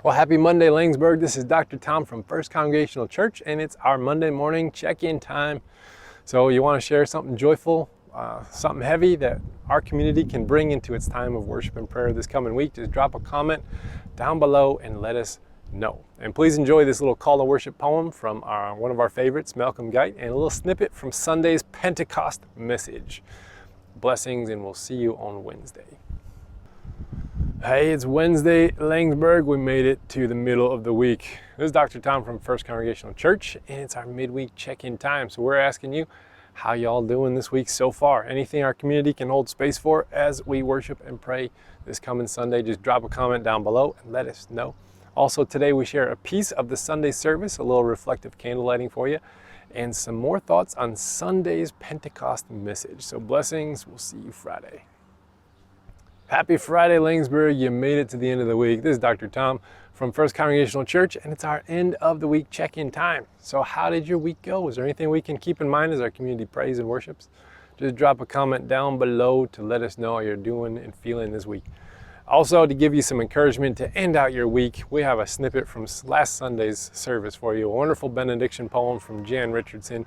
Well, happy Monday, Langsburg. This is Dr. Tom from First Congregational Church, and it's our Monday morning check-in time. So you want to share something joyful, something heavy that our community can bring into its time of worship and prayer this coming week, just drop a comment down below and let us know. And please enjoy this little call to worship poem from one of our favorites, Malcolm Guite, and a little snippet from Sunday's Pentecost message. Blessings, and we'll see you on Wednesday. Hey, it's Wednesday, Langsburg. We made it to the middle of the week. This is Dr. Tom from First Congregational Church, and it's our midweek check-in time. So we're asking you, how y'all doing this week so far? Anything our community can hold space for as we worship and pray this coming Sunday, just drop a comment down below and let us know. Also today we share a piece of the Sunday service, a little reflective candle lighting for you, and some more thoughts on Sunday's Pentecost message. So blessings, we'll see you Friday. Happy Friday, Langsburg. You made it to the end of the week. This is Dr. Tom from First Congregational Church, and it's our end of the week check-in time. So how did your week go? Is there anything we can keep in mind as our community prays and worships? Just drop a comment down below to let us know how you're doing and feeling this week. Also, to give you some encouragement to end out your week, we have a snippet from last Sunday's service for you, a wonderful benediction poem from Jan Richardson,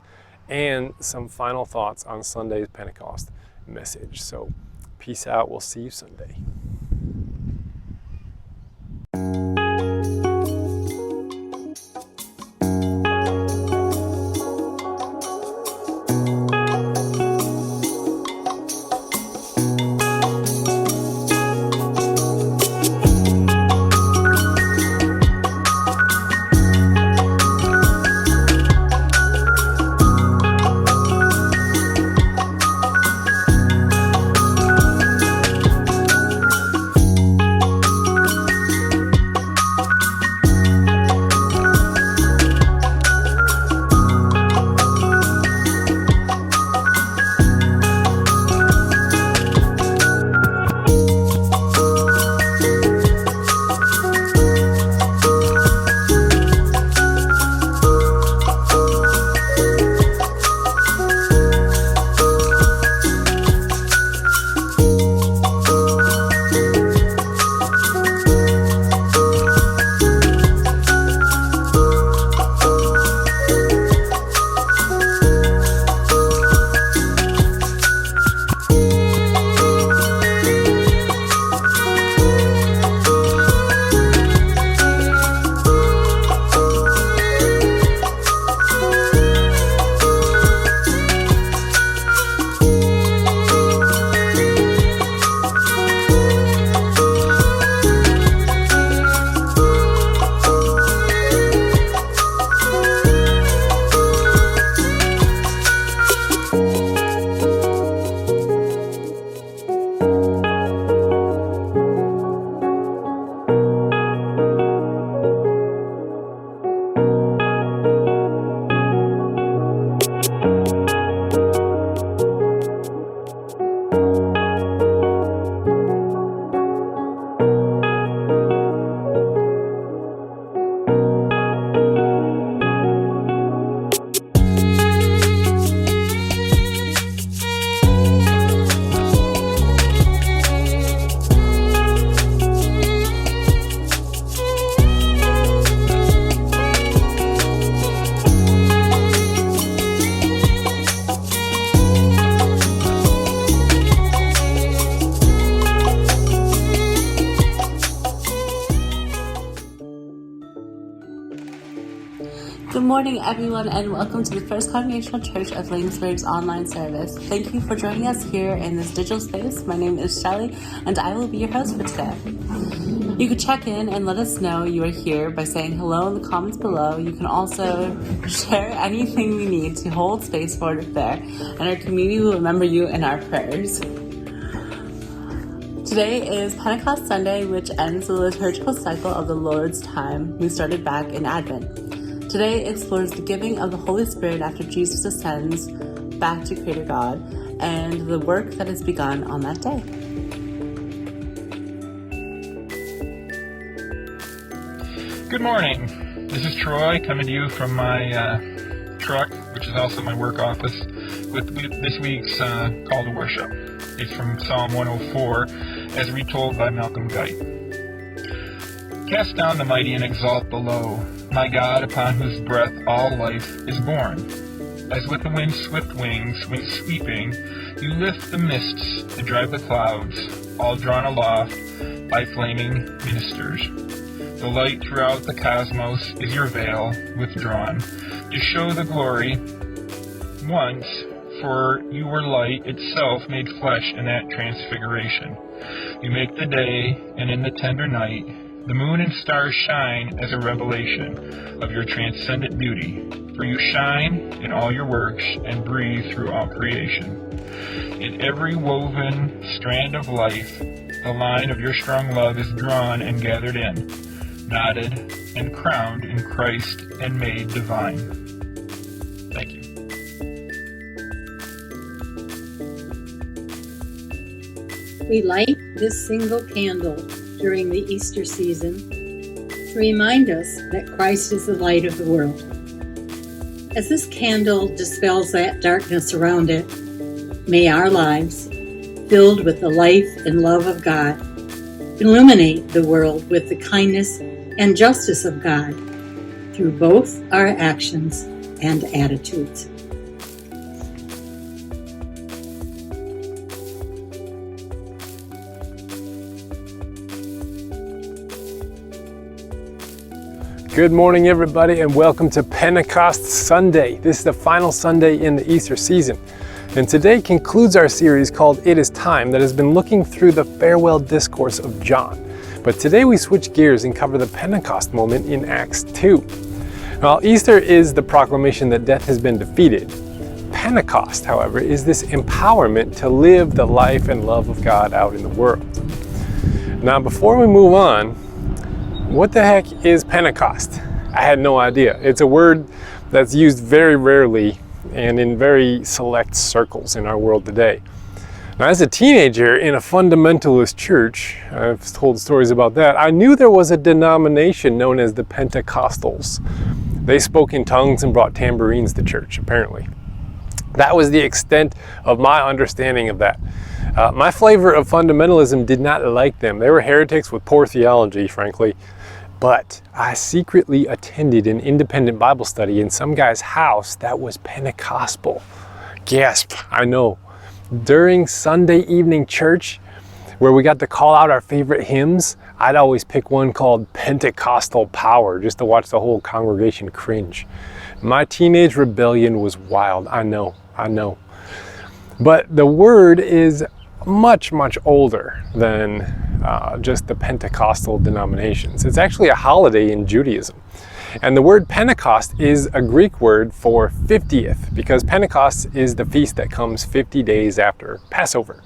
and some final thoughts on Sunday's Pentecost message. So peace out. We'll see you Sunday. Good morning, everyone, and welcome to the First Congregational Church of Langsburg's online service. Thank you for joining us here in this digital space. My name is Shelly, and I will be your host for today. You can check in and let us know you are here by saying hello in the comments below. You can also share anything we need to hold space for it there, and our community will remember you in our prayers. Today is Pentecost Sunday, which ends the liturgical cycle of the Lord's time we started back in Advent. Today explores the giving of the Holy Spirit after Jesus ascends back to Creator God and the work that has begun on that day. Good morning. This is Troy coming to you from my truck, which is also my work office, with this week's call to worship. It's from Psalm 104, as retold by Malcolm Guite. Cast down the mighty and exalt the low, my God, upon whose breath all life is born. As with the wind's swift wings, when sweeping, you lift the mists and drive the clouds, all drawn aloft by flaming ministers. The light throughout the cosmos is your veil withdrawn, to show the glory once, for you were light itself made flesh in that transfiguration. You make the day, and in the tender night, the moon and stars shine as a revelation of your transcendent beauty, for you shine in all your works and breathe through all creation. In every woven strand of life, the line of your strong love is drawn and gathered in, knotted and crowned in Christ and made divine. Thank you. We light this single candle during the Easter season to remind us that Christ is the light of the world. As this candle dispels that darkness around it, may our lives, filled with the life and love of God, illuminate the world with the kindness and justice of God through both our actions and attitudes. Good morning, everybody, and welcome to Pentecost Sunday. This is the final Sunday in the Easter season. And today concludes our series called It Is Time that has been looking through the farewell discourse of John. But today we switch gears and cover the Pentecost moment in Acts 2. While Easter is the proclamation that death has been defeated, Pentecost, however, is this empowerment to live the life and love of God out in the world. Now, before we move on, what the heck is Pentecost? I had no idea. It's a word that's used very rarely and in very select circles in our world today. Now, as a teenager in a fundamentalist church, I've told stories about that, I knew there was a denomination known as the Pentecostals. They spoke in tongues and brought tambourines to church, apparently. That was the extent of my understanding of that. My flavor of fundamentalism did not like them. They were heretics with poor theology, frankly. But I secretly attended an independent Bible study in some guy's house that was Pentecostal. Gasp, I know. During Sunday evening church, where we got to call out our favorite hymns, I'd always pick one called Pentecostal Power, just to watch the whole congregation cringe. My teenage rebellion was wild, I know. But the word is much older than just the Pentecostal denominations. It's actually a holiday in Judaism. And the word Pentecost is a Greek word for 50th, because Pentecost is the feast that comes 50 days after Passover.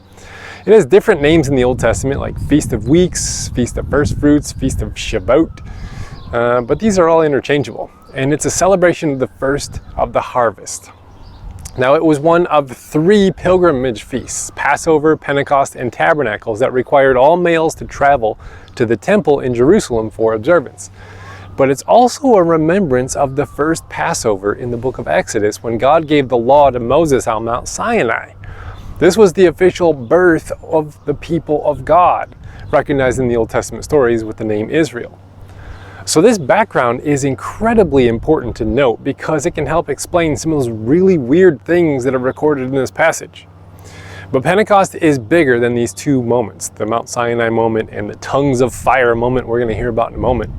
It has different names in the Old Testament, like Feast of Weeks, Feast of First Fruits, Feast of Shavuot, but these are all interchangeable. And it's a celebration of the first of the harvest. Now, it was one of 3 pilgrimage feasts, Passover, Pentecost, and Tabernacles, that required all males to travel to the temple in Jerusalem for observance. But it's also a remembrance of the first Passover in the book of Exodus, when God gave the law to Moses on Mount Sinai. This was the official birth of the people of God, recognized in the Old Testament stories with the name Israel. So this background is incredibly important to note because it can help explain some of those really weird things that are recorded in this passage. But Pentecost is bigger than these 2 moments, the Mount Sinai moment and the tongues of fire moment we're going to hear about in a moment.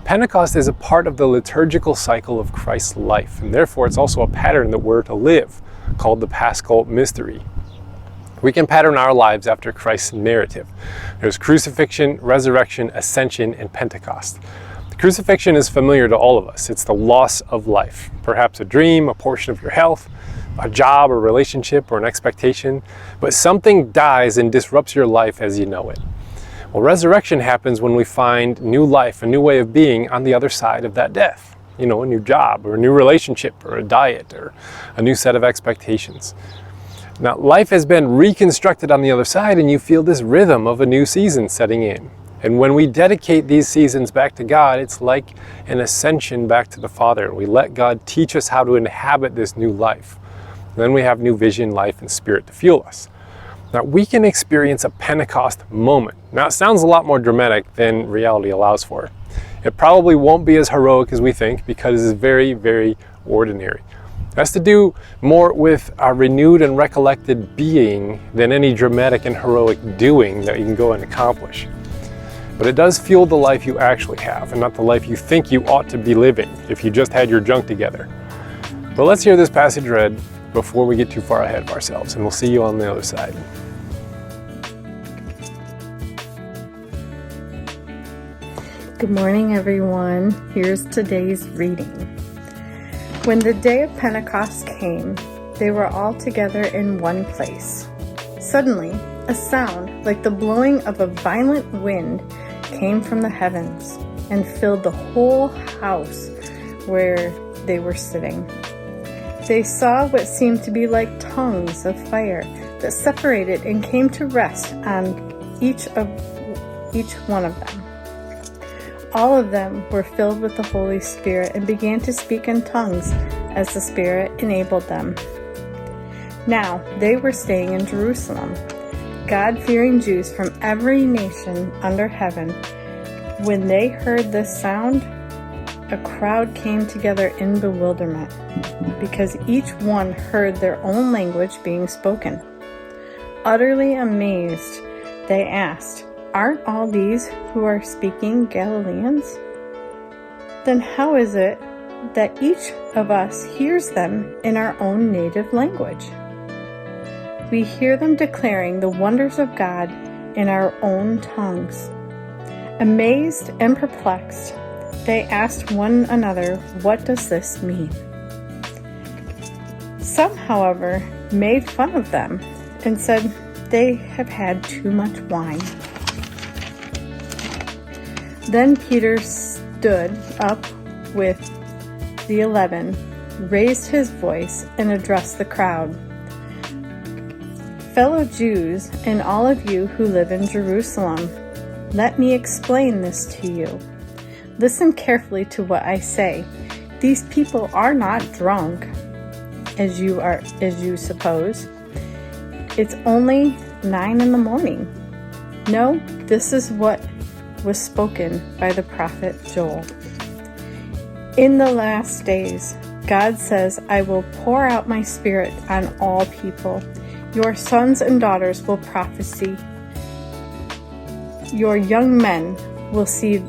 Pentecost is a part of the liturgical cycle of Christ's life, and therefore it's also a pattern that we're to live, called the Paschal Mystery. We can pattern our lives after Christ's narrative. There's crucifixion, resurrection, ascension, and Pentecost. Crucifixion is familiar to all of us. It's the loss of life, perhaps a dream, a portion of your health, a job, a relationship, or an expectation, but something dies and disrupts your life as you know it. Well, resurrection happens when we find new life, a new way of being on the other side of that death. You know, a new job, or a new relationship, or a diet, or a new set of expectations. Now, life has been reconstructed on the other side, and you feel this rhythm of a new season setting in. And when we dedicate these seasons back to God, it's like an ascension back to the Father. We let God teach us how to inhabit this new life. Then we have new vision, life, and spirit to fuel us. Now, we can experience a Pentecost moment. Now, it sounds a lot more dramatic than reality allows for. It probably won't be as heroic as we think because it's very, very ordinary. It has to do more with our renewed and recollected being than any dramatic and heroic doing that you can go and accomplish. But it does fuel the life you actually have and not the life you think you ought to be living if you just had your junk together. But let's hear this passage read before we get too far ahead of ourselves, and we'll see you on the other side. Good morning, everyone. Here's today's reading. When the day of Pentecost came, they were all together in one place. Suddenly, a sound like the blowing of a violent wind came from the heavens and filled the whole house where they were sitting. They saw what seemed to be like tongues of fire that separated and came to rest on each one of them. All of them were filled with the Holy Spirit and began to speak in tongues as the Spirit enabled them. Now they were staying in Jerusalem, God-fearing Jews from every nation under heaven. When they heard this sound, a crowd came together in bewilderment, because each one heard their own language being spoken. Utterly amazed, they asked, "Aren't all these who are speaking Galileans? Then how is it that each of us hears them in our own native language? We hear them declaring the wonders of God in our own tongues." Amazed and perplexed, they asked one another, "What does this mean?" Some, however, made fun of them and said they have had too much wine. Then Peter stood up with the 11, raised his voice, and addressed the crowd. "Fellow Jews, and all of you who live in Jerusalem, let me explain this to you. Listen carefully to what I say. These people are not drunk, as you suppose. It's only 9 a.m. No, this is what was spoken by the prophet Joel. In the last days, God says, I will pour out my spirit on all people. Your sons and daughters will prophesy. Your young men will see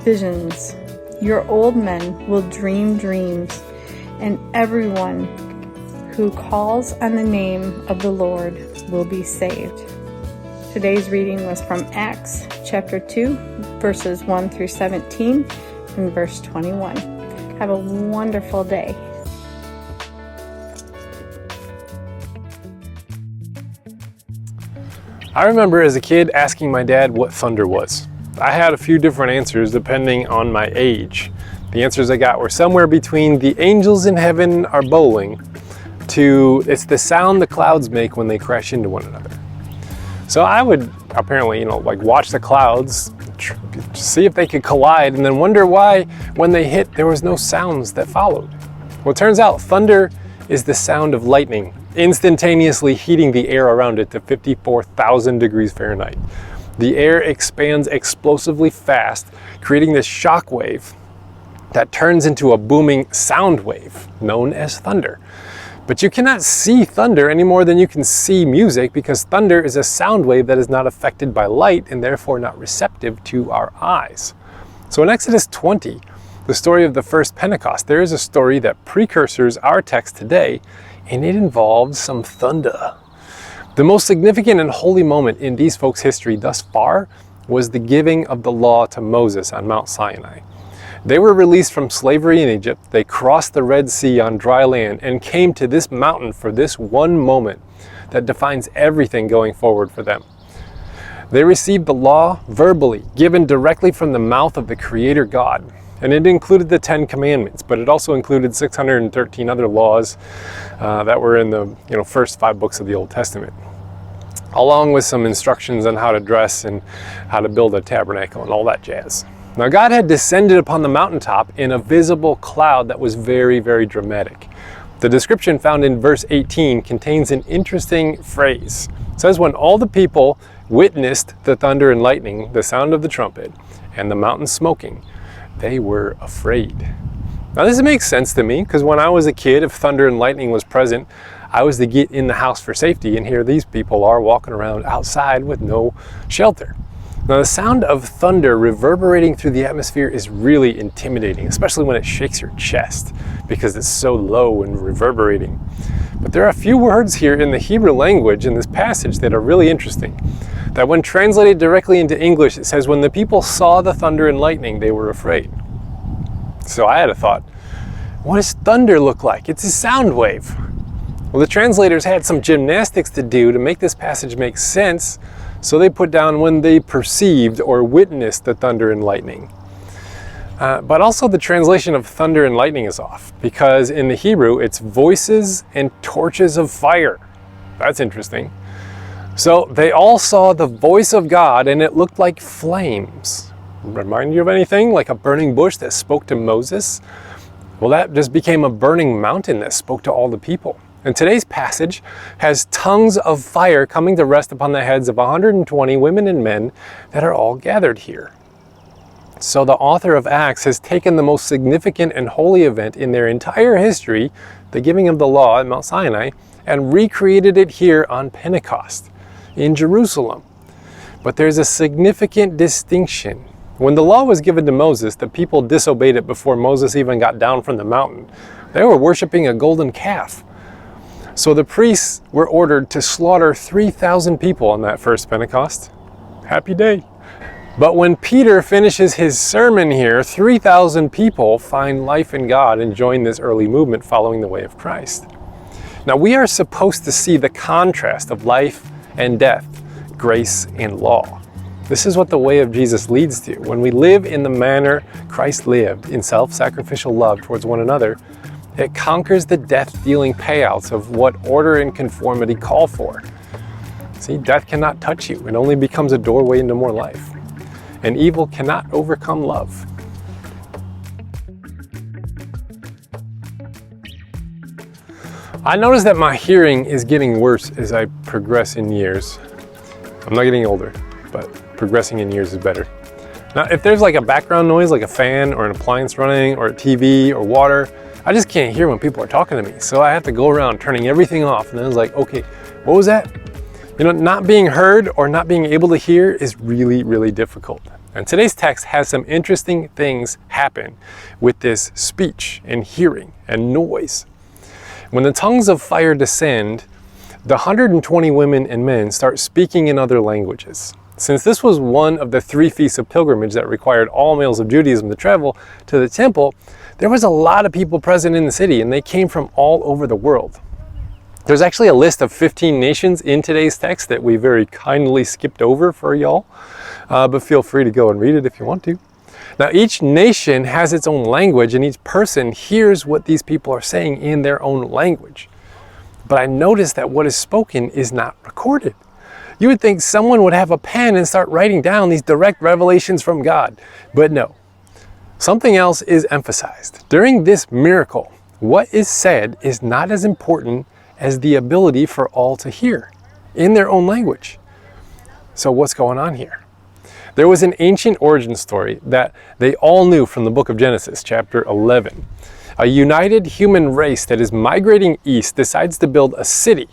visions. Your old men will dream dreams. And everyone who calls on the name of the Lord will be saved." Today's reading was from Acts chapter 2, verses 1 through 17 and verse 21. Have a wonderful day. I remember as a kid asking my dad what thunder was. I had a few different answers depending on my age. The answers I got were somewhere between the angels in heaven are bowling to it's the sound the clouds make when they crash into one another. So I would apparently, watch the clouds, see if they could collide, and then wonder why when they hit there was no sounds that followed. Well, it turns out thunder is the sound of lightning instantaneously heating the air around it to 54,000 degrees Fahrenheit. The air expands explosively fast, creating this shock wave that turns into a booming sound wave known as thunder. But you cannot see thunder any more than you can see music, because thunder is a sound wave that is not affected by light and therefore not receptive to our eyes. So in Exodus 20, the story of the first Pentecost, there is a story that precursors our text today, and it involves some thunder. The most significant and holy moment in these folks' history thus far was the giving of the law to Moses on Mount Sinai. They were released from slavery in Egypt. They crossed the Red Sea on dry land and came to this mountain for this one moment that defines everything going forward for them. They received the law verbally, given directly from the mouth of the Creator God. And it included the 10 Commandments, but it also included 613 other laws that were in the first 5 books of the Old Testament, along with some instructions on how to dress and how to build a tabernacle and all that jazz. Now God had descended upon the mountaintop in a visible cloud that was very, very dramatic. The description found in verse 18 contains an interesting phrase. It says, when all the people witnessed the thunder and lightning, the sound of the trumpet, and the mountain smoking, they were afraid. Now this makes sense to me, because when I was a kid, if thunder and lightning was present, I was to get in the house for safety, and here these people are walking around outside with no shelter. Now the sound of thunder reverberating through the atmosphere is really intimidating, especially when it shakes your chest, because it's so low and reverberating. But there are a few words here in the Hebrew language in this passage that are really interesting. That when translated directly into English, it says, when the people saw the thunder and lightning, they were afraid. So I had a thought, what does thunder look like? It's a sound wave. Well, the translators had some gymnastics to do to make this passage make sense, so they put down when they perceived or witnessed the thunder and lightning. But also the translation of thunder and lightning is off, because in the Hebrew it's voices and torches of fire. That's interesting. So they all saw the voice of God, and it looked like flames. Remind you of anything? Like a burning bush that spoke to Moses? Well, that just became a burning mountain that spoke to all the people. And today's passage has tongues of fire coming to rest upon the heads of 120 women and men that are all gathered here. So the author of Acts has taken the most significant and holy event in their entire history, the giving of the law at Mount Sinai, and recreated it here on Pentecost in Jerusalem. But there's a significant distinction. When the law was given to Moses, the people disobeyed it before Moses even got down from the mountain. They were worshiping a golden calf. So the priests were ordered to slaughter 3,000 people on that first Pentecost. Happy day. But when Peter finishes his sermon here, 3,000 people find life in God and join this early movement following the way of Christ. Now we are supposed to see the contrast of life and death, grace and law. This is what the way of Jesus leads to. When we live in the manner Christ lived, in self-sacrificial love towards one another, it conquers the death-dealing payouts of what order and conformity call for. See, death cannot touch you. It only becomes a doorway into more life. And evil cannot overcome love. I notice that my hearing is getting worse as I progress in years. I'm not getting older, but progressing in years is better. Now, if there's like a background noise, like a fan or an appliance running or a TV or water, I just can't hear when people are talking to me. So I have to go around turning everything off. And then it's like, okay, what was that? You know, not being heard or not being able to hear is really, really difficult. And today's text has some interesting things happen with this speech and hearing and noise. When the tongues of fire descend, the 120 women and men start speaking in other languages. Since this was one of the 3 feasts of pilgrimage that required all males of Judaism to travel to the temple, there was a lot of people present in the city, and they came from all over the world. There's actually a list of 15 nations in today's text that we very kindly skipped over for y'all, but feel free to go and read it if you want to. Now, each nation has its own language, and each person hears what these people are saying in their own language. But I noticed that what is spoken is not recorded. You would think someone would have a pen and start writing down these direct revelations from God, but no. Something else is emphasized. During this miracle, what is said is not as important as the ability for all to hear in their own language. So what's going on here? There was an ancient origin story that they all knew from the book of Genesis, chapter 11. A united human race that is migrating east decides to build a city.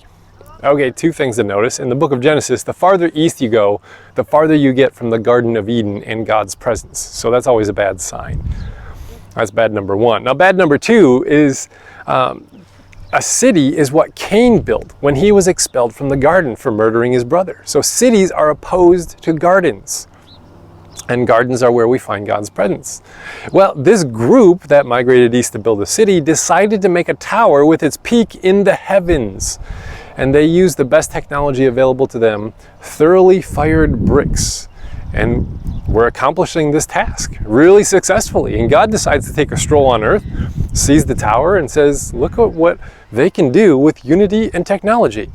Okay, 2 things to notice. In the book of Genesis, the farther east you go, the farther you get from the Garden of Eden and God's presence. So that's always a bad sign. That's bad number 1. Now, bad number 2 is a city is what Cain built when he was expelled from the garden for murdering his brother. So cities are opposed to gardens. And gardens are where we find God's presence. Well, this group that migrated east to build a city decided to make a tower with its peak in the heavens. And they used the best technology available to them, thoroughly fired bricks. And we're accomplishing this task really successfully. And God decides to take a stroll on earth, sees the tower, and says, look at what they can do with unity and technology.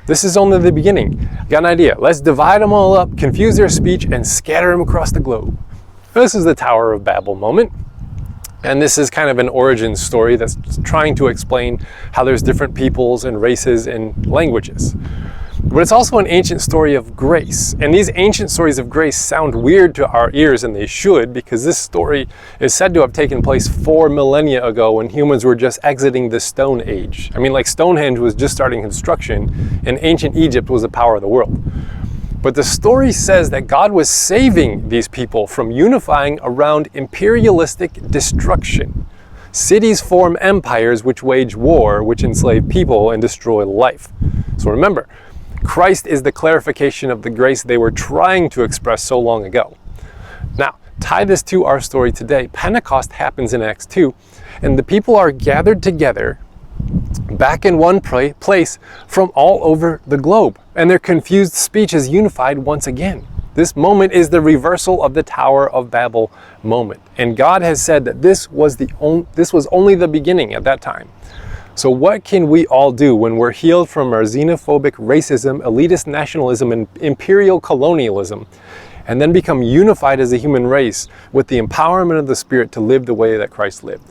This is only the beginning. Got an idea. Let's divide them all up, confuse their speech, and scatter them across the globe. This is the Tower of Babel moment. And this is kind of an origin story that's trying to explain how there's different peoples and races and languages. But it's also an ancient story of grace. And these ancient stories of grace sound weird to our ears, and they should, because this story is said to have taken place 4 millennia ago when humans were just exiting the Stone Age. I mean, like Stonehenge was just starting construction, and ancient Egypt was the power of the world. But the story says that God was saving these people from unifying around imperialistic destruction. Cities form empires which wage war, which enslave people and destroy life. So remember, Christ is the clarification of the grace they were trying to express so long ago. Now, tie this to our story today. Pentecost happens in Acts 2, and the people are gathered together back in one place from all over the globe, and their confused speech is unified once again. This moment is the reversal of the Tower of Babel moment, and God has said that this was only the beginning at that time. So what can we all do when we're healed from our xenophobic racism, elitist nationalism, and imperial colonialism, and then become unified as a human race with the empowerment of the Spirit to live the way that Christ lived?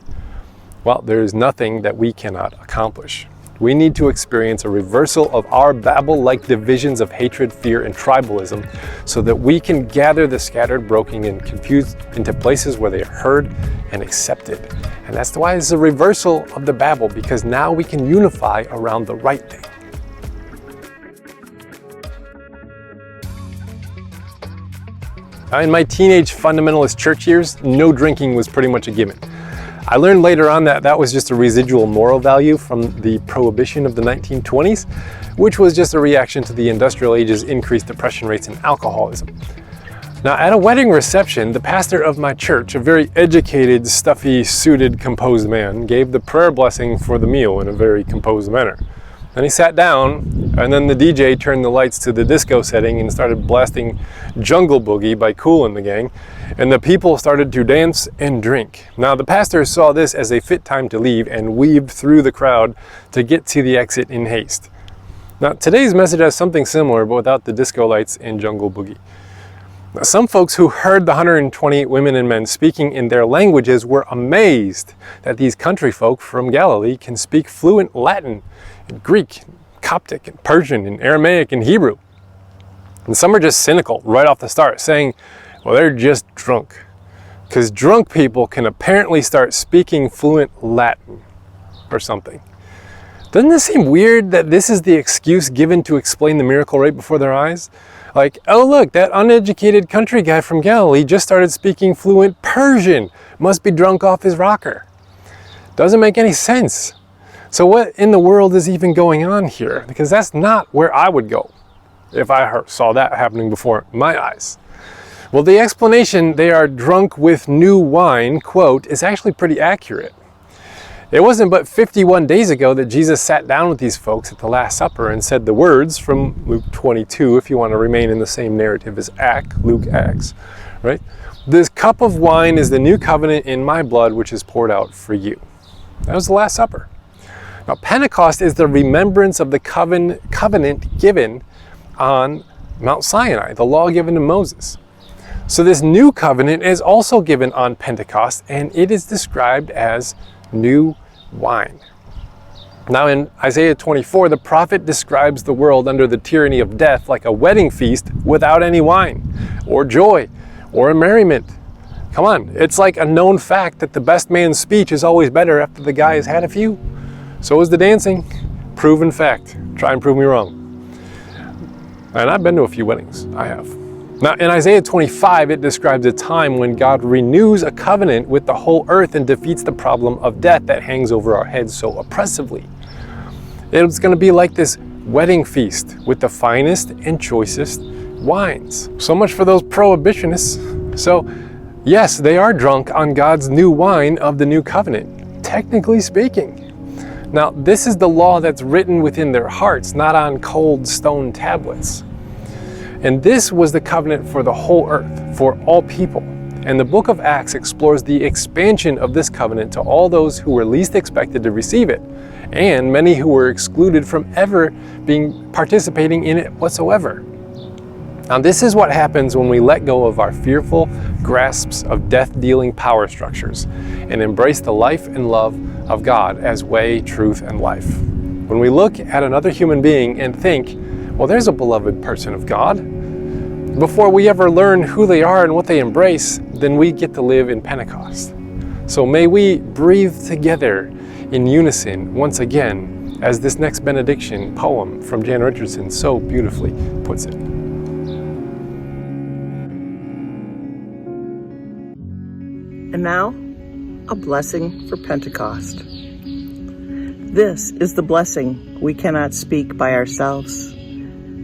Well, there is nothing that we cannot accomplish. We need to experience a reversal of our Babel-like divisions of hatred, fear, and tribalism so that we can gather the scattered, broken, and confused into places where they are heard and accepted. And that's why it's a reversal of the Babel, because now we can unify around the right thing. In my teenage fundamentalist church years, no drinking was pretty much a given. I learned later on that that was just a residual moral value from the prohibition of the 1920s, which was just a reaction to the industrial age's increased depression rates and alcoholism. Now, at a wedding reception, the pastor of my church, a very educated, stuffy, suited, composed man, gave the prayer blessing for the meal in a very composed manner. Then he sat down, and then the DJ turned the lights to the disco setting and started blasting Jungle Boogie by Kool and the Gang, and the people started to dance and drink. Now, the pastor saw this as a fit time to leave and weaved through the crowd to get to the exit in haste. Now, today's message has something similar, but without the disco lights and Jungle Boogie. Now, some folks who heard the 128 women and men speaking in their languages were amazed that these country folk from Galilee can speak fluent Latin, and Greek, Coptic, and Persian, and Aramaic, and Hebrew. And some are just cynical right off the start, saying, well, they're just drunk. Because drunk people can apparently start speaking fluent Latin or something. Doesn't this seem weird that this is the excuse given to explain the miracle right before their eyes? Like, oh look, that uneducated country guy from Galilee just started speaking fluent Persian. Must be drunk off his rocker. Doesn't make any sense. So what in the world is even going on here? Because that's not where I would go if I saw that happening before my eyes. Well, the explanation, they are drunk with new wine, quote, is actually pretty accurate. It wasn't but 51 days ago that Jesus sat down with these folks at the Last Supper and said the words from Luke 22, if you want to remain in the same narrative as Luke Acts, right? This cup of wine is the new covenant in my blood, which is poured out for you. That was the Last Supper. Now, Pentecost is the remembrance of the covenant given on Mount Sinai, the law given to Moses. So this new covenant is also given on Pentecost, and it is described as new wine. Now in Isaiah 24, the prophet describes the world under the tyranny of death like a wedding feast without any wine, or joy, or a merriment. Come on, it's like a known fact that the best man's speech is always better after the guy has had a few. So is the dancing. Proven fact. Try and prove me wrong. And I've been to a few weddings. I have. Now in Isaiah 25, it describes a time when God renews a covenant with the whole earth and defeats the problem of death that hangs over our heads so oppressively. It's going to be like this wedding feast with the finest and choicest wines. So much for those prohibitionists. So yes, they are drunk on God's new wine of the new covenant, technically speaking. Now, this is the law that's written within their hearts, not on cold stone tablets. And this was the covenant for the whole earth, for all people. And the book of Acts explores the expansion of this covenant to all those who were least expected to receive it, and many who were excluded from ever participating in it whatsoever. Now, this is what happens when we let go of our fearful grasps of death-dealing power structures and embrace the life and love of God as way, truth, and life. When we look at another human being and think, well, there's a beloved person of God. Before we ever learn who they are and what they embrace, then we get to live in Pentecost. So may we breathe together in unison once again, as this next benediction poem from Jan Richardson so beautifully puts it. And now, a blessing for Pentecost. This is the blessing we cannot speak by ourselves.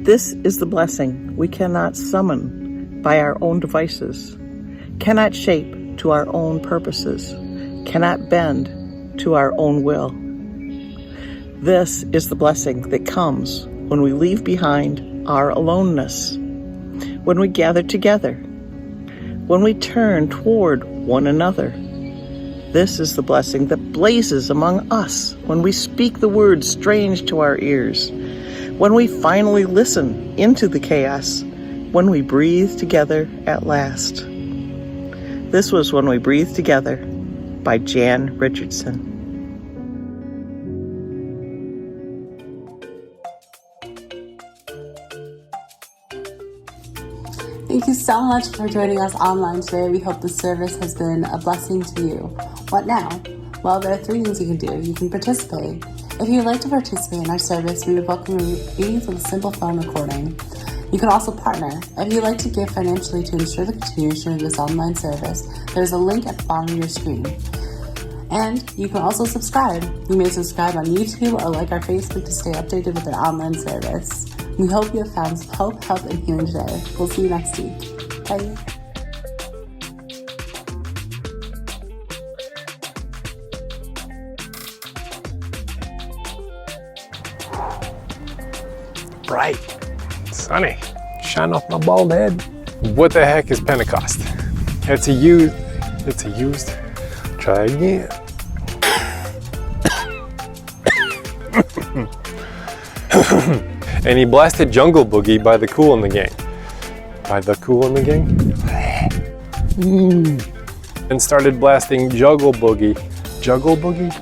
This is the blessing we cannot summon by our own devices, cannot shape to our own purposes, cannot bend to our own will. This is the blessing that comes when we leave behind our aloneness, when we gather together, when we turn toward one another. This is the blessing that blazes among us when we speak the words strange to our ears, when we finally listen into the chaos, when we breathe together at last. This was When We Breathe Together by Jan Richardson. Thank you so much for joining us online today. We hope the service has been a blessing to you. What now? Well, there are 3 things you can do. You can participate. If you'd like to participate in our service, we would welcome readings with a simple phone recording. You can also partner. If you'd like to give financially to ensure the continuation of this online service, there's a link at the bottom of your screen. And you can also subscribe. You may subscribe on YouTube or like our Facebook to stay updated with our online service. We hope you have found some hope, help, and healing today. We'll see you next week. Bye. Bright, sunny, shine off my bald head. What the heck is Pentecost? Try again. And he blasted Jungle Boogie by the Kool and the Gang. And started blasting Juggle Boogie. Juggle Boogie?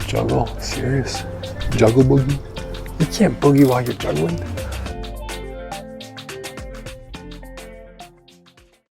Juggle? Serious? Juggle Boogie? You can't boogie while you're juggling.